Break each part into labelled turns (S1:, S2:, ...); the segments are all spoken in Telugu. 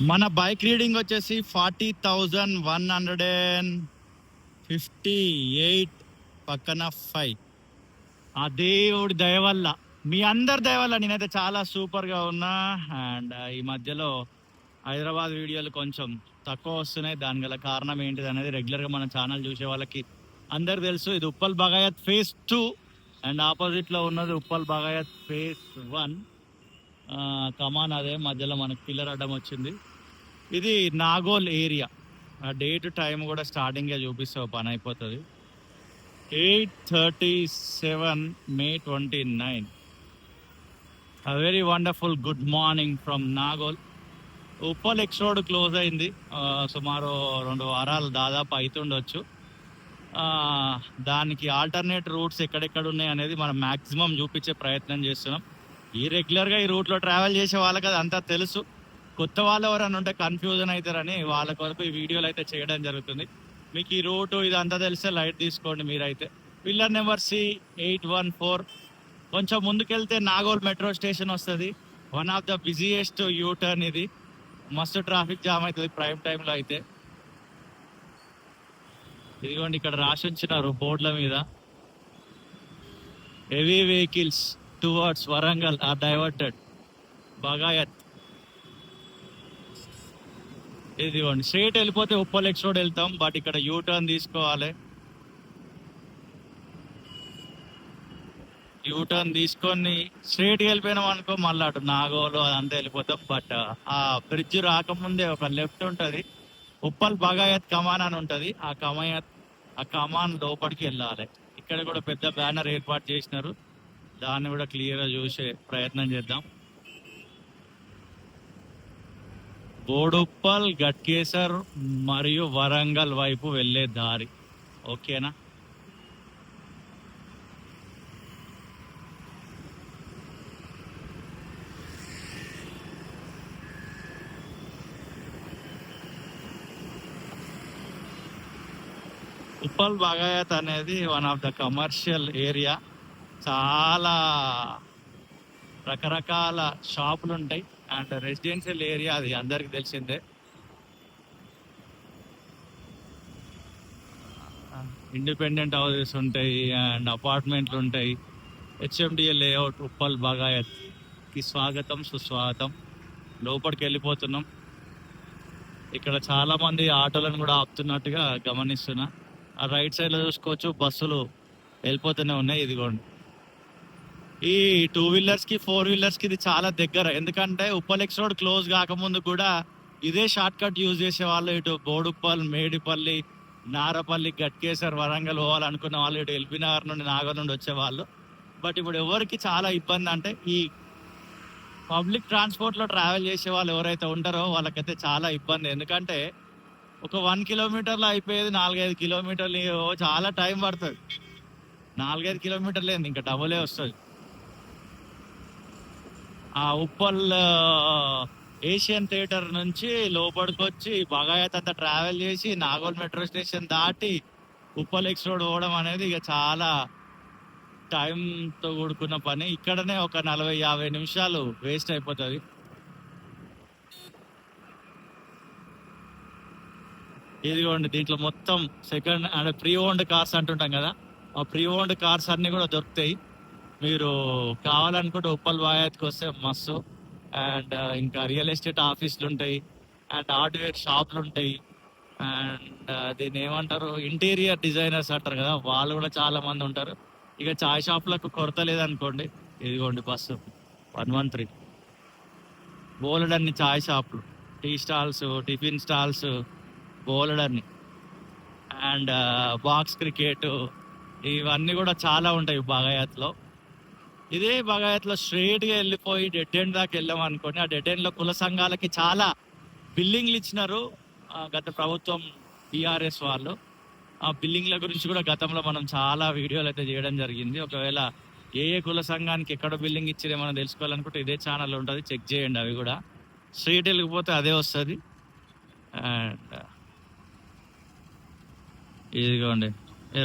S1: మన బైక్ రీడింగ్ వచ్చేసి 40,158 పక్కన 5. ఆ దేవుడి దయ వల్ల, మీ అందరి దయ వల్ల నేనైతే చాలా సూపర్గా ఉన్నా. అండ్ ఈ మధ్యలో హైదరాబాద్ వీడియోలు కొంచెం తక్కువ వస్తున్నాయి. దాని గల కారణం ఏంటిది అనేది రెగ్యులర్గా మన ఛానల్ చూసే వాళ్ళకి అందరికి తెలుసు. ఇది ఉప్పల్ బగాయత్ ఫేజ్ 2 అండ్ ఆపోజిట్లో ఉన్నది ఉప్పల్ బగాయత్ ఫేజ్ 1. కమాన్ అదే మధ్యలో మనకు పిల్లర్ అడ్డం వచ్చింది. ఇది నాగోల్ ఏరియా. డేట్ టైం కూడా స్టార్టింగ్గా చూపిస్తే పని అయిపోతుంది. 8:37 May 29. Very wonderful good morning from Nagole. Uppal X road close అయింది. సుమారు 2 వారాలు దాదాపు అవుతుండొచ్చు. దానికి ఆల్టర్నేట్ రూట్స్ ఎక్కడెక్కడ ఉన్నాయి అనేది మనం మ్యాక్సిమం చూపించే ప్రయత్నం చేస్తున్నాం. ఈ రెగ్యులర్గా ఈ రూట్లో ట్రావెల్ చేసే వాళ్ళకి అది అంతా తెలుసు. కొత్త వాళ్ళు ఎవరైనా ఉంటే కన్ఫ్యూజన్ అవుతారని వాళ్ళ కొరకు ఈ వీడియోలు అయితే చేయడం జరుగుతుంది. మీకు ఈ రూటు ఇదంతా తెలిస్తే లైట్ తీసుకోండి మీరైతే. Pillar number C814. కొంచెం ముందుకెళ్తే నాగోల్ మెట్రో స్టేషన్ వస్తుంది. One of the busiest U turn ఇది. మస్తు ట్రాఫిక్ జామ్ అవుతుంది ప్రైమ్ టైంలో అయితే. ఇదిగోండి ఇక్కడ రాసి ఉంచినారు బోర్డుల మీద, heavy vehicles towards Warangal are diverted Bagayath. ఇదిగోండి స్ట్రేట్ వెళ్ళిపోతే ఉప్పల్ ఎక్స్ రోడ్ వెళ్తాం, బట్ ఇక్కడ యూ టర్న్ తీసుకోవాలి. యూ టర్న్ తీసుకొని స్ట్రేట్గా వెళ్ళిపోయినాం అనుకో మళ్ళీ అటు నాగోలు అదంతా వెళ్ళిపోతాం. బట్ ఆ బ్రిడ్జ్ రాకముందే ఒక లెఫ్ట్ ఉంటుంది, ఉప్పల్ బగాయత్ కమాన్ అని ఉంటుంది. ఆ కమాన్ లోపలికి వెళ్ళాలి. ఇక్కడ కూడా పెద్ద బ్యానర్ ఏర్పాటు చేసినారు, దాన్ని కూడా క్లియర్గా చూసే ప్రయత్నం చేద్దాం. బోడుప్పల్, గట్కేసర్ మరియు వరంగల్ వైపు వెళ్ళే దారి. ఓకేనా? ఉప్పల్ బగాయత్ అనేది one of the commercial area. చాలా రకరకాల షాపులు ఉంటాయి అండ్ రెసిడెన్షియల్ ఏరియా, అది అందరికి తెలిసిందే. ఇండిపెండెంట్ హౌసెస్ ఉంటాయి అండ్ అపార్ట్మెంట్లు ఉంటాయి. HMDA లేఅవుట్ ఉప్పల్ బగాయత్కి స్వాగతం సుస్వాగతం. లోపలికి వెళ్ళిపోతున్నాం. ఇక్కడ చాలా మంది ఆటోలను కూడా ఆపుతున్నట్టుగా గమనిస్తున్నా. ఆ రైట్ సైడ్లో చూసుకోవచ్చు, బస్సులు వెళ్ళిపోతూనే ఉన్నాయి. ఇదిగోండి, ఈ 2 వీలర్స్కి 4 వీలర్స్కి ఇది చాలా దగ్గర. ఎందుకంటే ఉప్పల్ ఎక్స్ రోడ్ క్లోజ్ కాకముందు కూడా ఇదే షార్ట్ కట్ యూజ్ చేసే వాళ్ళు. ఇటు బోడుప్పల్, మేడిపల్లి, నారపల్లి, గట్కేసర్, వరంగల్ పోవాలనుకున్న వాళ్ళు ఇటు ఎల్బీ నగర్ నుండి, నాగర్ నుండి వచ్చేవాళ్ళు. బట్ ఇప్పుడు ఎవరికి చాలా ఇబ్బంది అంటే ఈ పబ్లిక్ ట్రాన్స్పోర్ట్లో ట్రావెల్ చేసే వాళ్ళు ఎవరైతే ఉంటారో వాళ్ళకైతే చాలా ఇబ్బంది. ఎందుకంటే ఒక 1 కిలోమీటర్లో అయిపోయేది 4-5 కిలోమీటర్లు చాలా టైం పడుతుంది. 4-5 కిలోమీటర్లు ఏంది, ఇంకా డబులే వస్తుంది. ఆ ఉప్పల్ ఏషియన్ థియేటర్ నుంచి లోపలికి వచ్చి బగాయత్ అంతా ట్రావెల్ చేసి నాగోల్ మెట్రో స్టేషన్ దాటి ఉప్పల్ ఎక్స్ రోడ్ పోవడం అనేది ఇక చాలా టైంతో కూడుకున్న పని. ఇక్కడనే ఒక 40-50 నిమిషాలు వేస్ట్ అయిపోతుంది. ఇదిగోండి, దీంట్లో మొత్తం సెకండ్ అంటే ప్రీ ఓన్డ్ కార్స్ అంటుంటాం కదా, ఆ ప్రీ ఓన్డ్ కార్స్ అన్నీ కూడా దొరుకుతాయి. మీరు కావాలనుకుంటే ఉప్పల్ బగాయత్కి వస్తే మస్తు. అండ్ ఇంకా రియల్ ఎస్టేట్ ఆఫీసులు ఉంటాయి అండ్ హార్డ్వేర్ షాపులు ఉంటాయి. అండ్ దీన్ని ఏమంటారు, ఇంటీరియర్ డిజైనర్స్ అంటారు కదా, వాళ్ళు కూడా చాలా మంది ఉంటారు. ఇక చాయ్ షాపులకు కొరత లేదనుకోండి. ఇదిగోండి బస్సు 113, బోలెడన్ని చాయ్ షాపులు, టీ స్టాల్స్, టిఫిన్ స్టాల్స్ బోలెడన్ని. అండ్ బాక్స్ క్రికెట్ ఇవన్నీ కూడా చాలా ఉంటాయి బగాయత్లో. ఇదే బగాయత్లో స్ట్రైట్గా వెళ్ళిపోయి డెడ్ ఎండ్ దాకా వెళ్ళాం అనుకోండి. ఆ డెడ్ ఎండ్లో కుల సంఘాలకి చాలా బిల్డింగ్లు ఇచ్చినారు గత ప్రభుత్వం, BRS వాళ్ళు. ఆ బిల్డింగ్ల గురించి కూడా గతంలో మనం చాలా వీడియోలు అయితే చేయడం జరిగింది. ఒకవేళ ఏ కుల సంఘానికి ఎక్కడ బిల్డింగ్ ఇచ్చిరే మనం తెలుసుకోవాలనుకుంటే ఇదే ఛానల్ ఉంటుంది, చెక్ చేయండి. అవి కూడా స్ట్రైట్ వెళ్ళిపోతే అదే వస్తుంది. అండ్ ఇదిగోండి,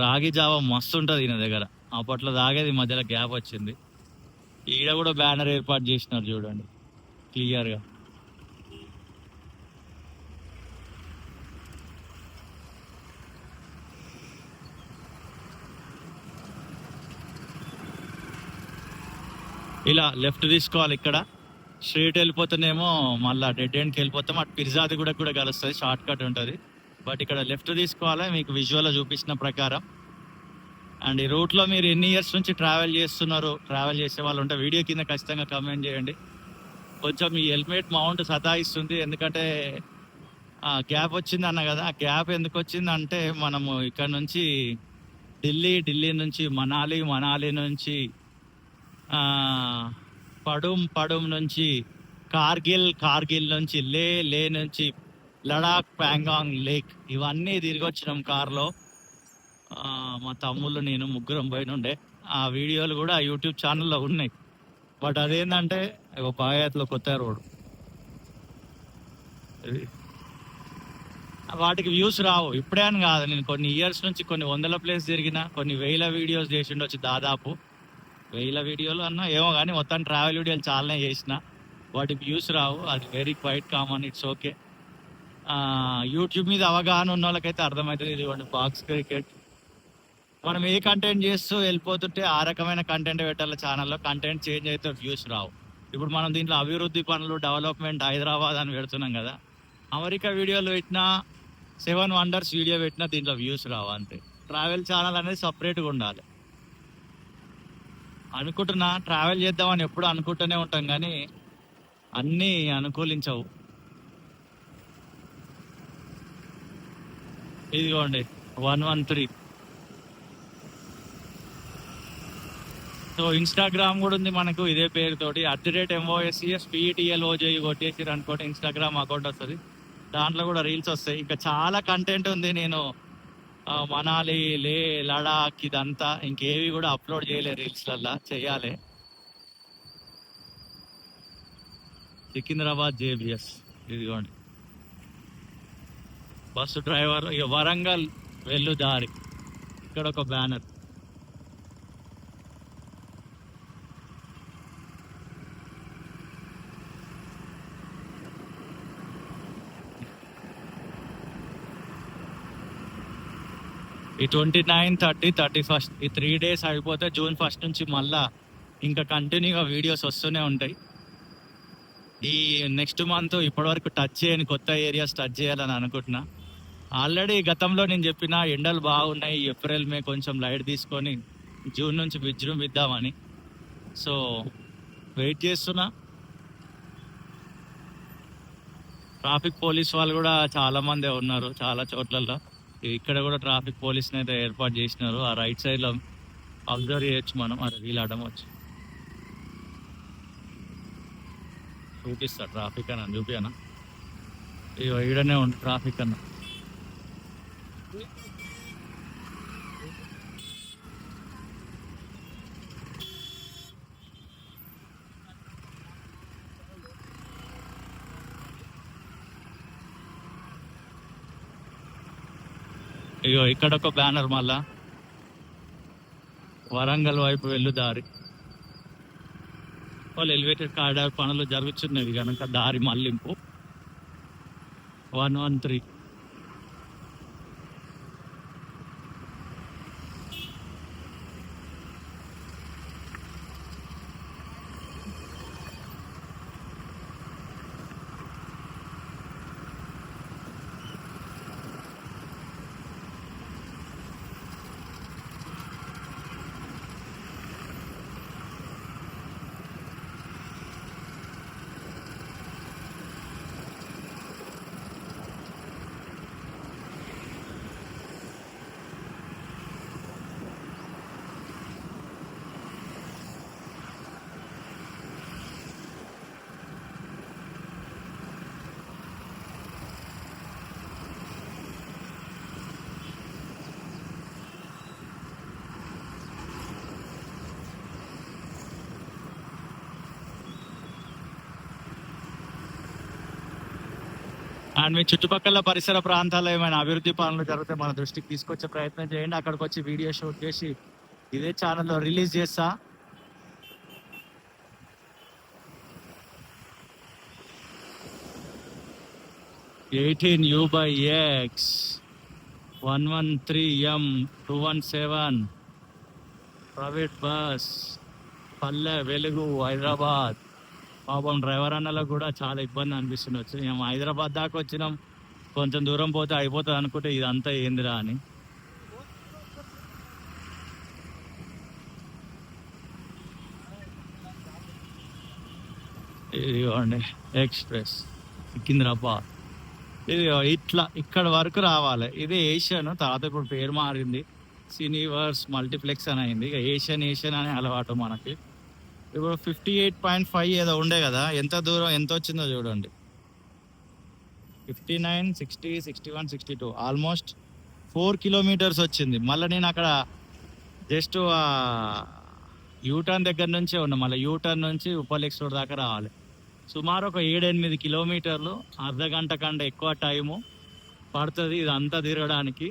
S1: రాగి జావ మస్తు ఉంటుంది ఈయన దగ్గర. అప్పట్లో తాగేది, మధ్యలో గ్యాప్ వచ్చింది. ఈడ కూడా బ్యానర్ ఏర్పాటు చేసినారు చూడండి క్లియర్గా. ఇలా లెఫ్ట్ తీసుకోవాలి. ఇక్కడ స్ట్రైట్ వెళ్ళిపోతేనేమో మళ్ళీ డెడ్ ఎండ్కి వెళ్ళిపోతాం. అటు పిర్జాది కూడా కలుస్తుంది, షార్ట్ కట్ ఉంటుంది. బట్ ఇక్కడ లెఫ్ట్ తీసుకోవాలి మీకు విజువల్లో చూపించిన ప్రకారం. అండ్ ఈ రూట్లో మీరు ఎన్ని ఇయర్స్ నుంచి ట్రావెల్ చేస్తున్నారు, ట్రావెల్ చేసే వాళ్ళు ఉంటే వీడియో కింద ఖచ్చితంగా కామెంట్ చేయండి. కొంచెం ఈ హెల్మెట్ మౌంట్ సతాయిస్తుంది, ఎందుకంటే గ్యాప్ వచ్చింది అన్న కదా. ఆ గ్యాప్ ఎందుకు వచ్చింది అంటే మనము ఇక్కడ నుంచి ఢిల్లీ నుంచి మనాలి నుంచి పడుమ్ నుంచి కార్గిల్ నుంచి లే నుంచి లడాక్, ప్యాంగాంగ్ లేక్ ఇవన్నీ తిరిగి వచ్చినాం కార్లో. మా తమ్ముళ్ళు నేను ముగ్గురం పోయినుండే. ఆ వీడియోలు కూడా యూట్యూబ్ ఛానల్లో ఉన్నాయి. బట్ అదేంటంటే బాగాయత్లో కొత్త రోడ్, వాటికి వ్యూస్ రావు. ఇప్పుడే అని కాదు, నేను కొన్ని ఇయర్స్ నుంచి కొన్ని వందల ప్లేస్ తిరిగిన, కొన్ని వేల వీడియోస్ చేసిండొచ్చు, దాదాపు 1000 వీడియోలు అన్నా ఏమో కానీ మొత్తం ట్రావెల్ వీడియోలు చాలానే చేసిన. వాటికి వ్యూస్ రావు, అది very quite common, it's okay. YouTube మీద అవగాహన ఉన్న వాళ్ళకైతే అర్థమవుతుంది. ఇదిగోండి బాక్స్ క్రికెట్. మనం ఏ కంటెంట్ చేస్తూ వెళ్ళిపోతుంటే ఆ రకమైన కంటెంట్ పెట్టాలి ఛానల్లో. కంటెంట్ చేంజ్ అయితే వ్యూస్ రావు. ఇప్పుడు మనం దీంట్లో అభివృద్ధి పనులు, డెవలప్మెంట్, హైదరాబాద్ అని పెడుతున్నాం కదా. అమెరికా వీడియోలు పెట్టినా, 7 వండర్స్ వీడియో పెట్టినా దీంట్లో వ్యూస్ రావు అంతే. ట్రావెల్ ఛానల్ అనేది సపరేట్గా ఉండాలి. అనుకుంటున్నా ట్రావెల్ చేద్దామని ఎప్పుడు అనుకుంటూనే ఉంటాం కానీ అన్నీ అనుకూలించవు. ఇదిగోండి 113. సో ఇన్స్టాగ్రామ్ కూడా ఉంది మనకు ఇదే పేరుతోటి, @MOSESPETLOJ కొట్టేసిరు అనుకోండి ఇన్స్టాగ్రామ్ అకౌంట్ వస్తుంది. దాంట్లో కూడా రీల్స్ వస్తాయి. ఇంకా చాలా కంటెంట్ ఉంది. నేను మనాలి, లే, లడాక్ ఇదంతా ఇంకేవి కూడా అప్లోడ్ చేయలే, రీల్స్లల్లా చేయాలి. సికింద్రాబాద్ JBS. ఇదిగోండి బస్సు డ్రైవర్. ఇక వరంగల్ వెళ్ళు దారి, ఇక్కడ ఒక బ్యానర్. ఈ 29, 30, 31 ఈ 3 days అయిపోతే June 1 నుంచి మళ్ళా ఇంకా కంటిన్యూగా వీడియోస్ వస్తూనే ఉంటాయి. ఈ నెక్స్ట్ మంత్ ఇప్పటివరకు టచ్ చేయని కొత్త ఏరియాస్ టచ్ చేయాలని అనుకుంటున్నా. ఆల్రెడీ గతంలో నేను చెప్పిన ఎండలు బాగున్నాయి, ఏప్రిల్ మే కొంచెం లైట్ తీసుకొని జూన్ నుంచి విజృంభిద్దామని. సో వెయిట్ చేస్తున్నా. ట్రాఫిక్ పోలీస్ వాళ్ళు కూడా చాలా మందే ఉన్నారు చాలా చోట్లలో. ఇక్కడ కూడా ట్రాఫిక్ పోలీస్ని అయితే ఏర్పాటు చేసినారు. ఆ రైట్ సైడ్లో అబ్జర్వ్ చేయొచ్చు మనం. అది వీళ్ళు అడమవచ్చు చూపిస్తా ట్రాఫిక్ అన్న, చూపియనా? ఈడనే ఉంది ట్రాఫిక్ అన్న. ఇగో ఇక్కడ ఒక బ్యానర్, మళ్ళా వరంగల్ వైపు వెళ్ళు దారి. వాళ్ళు ఎలివేటెడ్ కారిడార్ పనులు జరుగుతున్నవి కనుక దారి మళ్లింపు 113. అండ్ మీ చుట్టుపక్కల పరిసర ప్రాంతాల్లో ఏమైనా అభివృద్ధి పనులు జరిగితే మన దృష్టికి తీసుకొచ్చే ప్రయత్నం చేయండి. అక్కడికి వచ్చి వీడియో షూట్ చేసి ఇదే ఛానల్లో రిలీజ్ చేస్తా. (18U/X) 113M 217 private bus. Palle Velugu Hyderabad. పాపం డ్రైవర్ అన్నలకు కూడా చాలా ఇబ్బంది అనిపిస్తుంది. వచ్చి మేము హైదరాబాద్ దాకా వచ్చినాం, కొంచెం దూరం పోతే అయిపోతుంది అనుకుంటే ఇదంతా ఏందిరా అని. ఇదిగోండి ఎక్స్ప్రెస్ సికింద్రాబాద్. ఇది ఇట్లా ఇక్కడ వరకు రావాలి. ఇది ఏషియన్, తర్వాత ఇప్పుడు పేరు మారింది, సినీవర్స్ మల్టీప్లెక్స్ అని అయింది. ఇక ఏషియన్ అనే అలవాటు మనకి. ఇప్పుడు 58.5 ఏదో ఉండే కదా, ఎంత దూరం ఎంత వచ్చిందో చూడండి. 59, 60, 61, 62 ఆల్మోస్ట్ 4 కిలోమీటర్స్ వచ్చింది. మళ్ళీ నేను అక్కడ జస్ట్ యూటర్న్ దగ్గర నుంచే ఉన్నా, మళ్ళీ యూటర్న్ నుంచి ఉప్పల్ రోడ్ దాకా రావాలి. సుమారు ఒక 7-8 కిలోమీటర్లు, అర్ధ గంట కంటే ఎక్కువ టైము పడుతుంది ఇదంతా తిరగడానికి.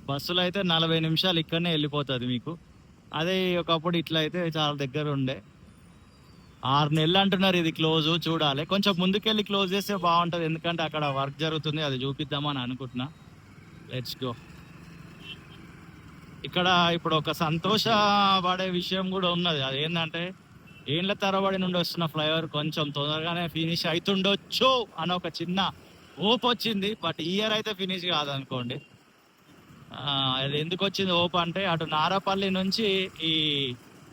S1: బస్సులో అయితే 40 నిమిషాలు ఇక్కడనే వెళ్ళిపోతుంది మీకు. అదే ఒకప్పుడు ఇట్లా అయితే చాలా దగ్గర ఉండే. 6 నెలలు అంటున్నారు ఇది క్లోజ్, చూడాలి. కొంచెం ముందుకెళ్ళి క్లోజ్ చేస్తే బాగుంటుంది, ఎందుకంటే అక్కడ వర్క్ జరుగుతుంది, అది చూపిద్దామని అనుకుంటున్నా. Let's go. ఇక్కడ ఇప్పుడు ఒక సంతోషపడే విషయం కూడా ఉన్నది. అది ఏంటంటే ఏళ్ళ తరబడి నుండి వస్తున్న ఫ్లైఓవర్ కొంచెం తొందరగానే ఫినిష్ అవుతుండొచ్చు అని ఒక చిన్న హోప్ వచ్చింది. బట్ ఈ ఇయర్ అయితే ఫినిష్ కాదనుకోండి. అది ఎందుకు వచ్చింది హోప్ అంటే, అటు నారాపల్లి నుంచి ఈ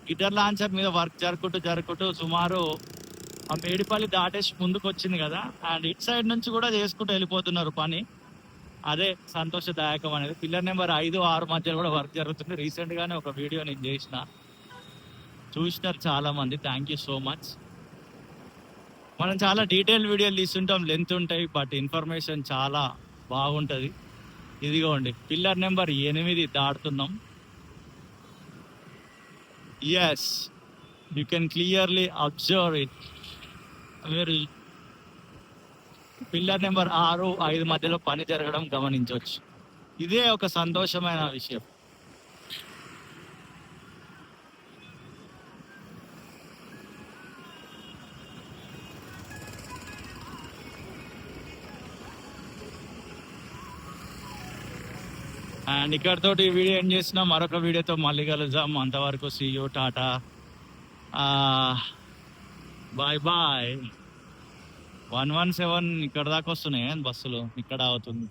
S1: గిటర్ లాంచర్ మీద వర్క్ జరుపుకుంటూ సుమారు ఆ మేడిపల్లి దాటేసి ముందుకు వచ్చింది కదా, అండ్ ఇట్ సైడ్ నుంచి కూడా చేసుకుంటూ వెళ్ళిపోతున్నారు పని. అదే సంతోషదాయకం అనేది. పిల్లర్ నెంబర్ 5, 6 మధ్యలో కూడా వర్క్ జరుగుతుంది. రీసెంట్ గానే ఒక వీడియో నేను చేసిన, చూసినారు చాలా మంది. Thank you so much. మనం చాలా డీటెయిల్ వీడియోలు తీస్తుంటాం, లెంత్ ఉంటాయి, బట్ ఇన్ఫర్మేషన్ చాలా బాగుంటుంది. ఇదిగోండి పిల్లర్ నెంబర్ 8 దాటుతున్నాం. Yes, you can clearly observe it. మీరు పిల్లర్ నెంబర్ 6, 5 మధ్యలో పని జరగడం గమనించవచ్చు. ఇదే ఒక సంతోషమైన విషయం. అండ్ ఇక్కడతోటి ఈ వీడియో ఏం చేసినా, మరొక వీడియోతో మళ్ళీ కలుద్దాం. అంతవరకు see you, tata, bye bye. 117 ఇక్కడ దాకా వస్తున్నాయి బస్సులు, ఇక్కడ అవుతుంది.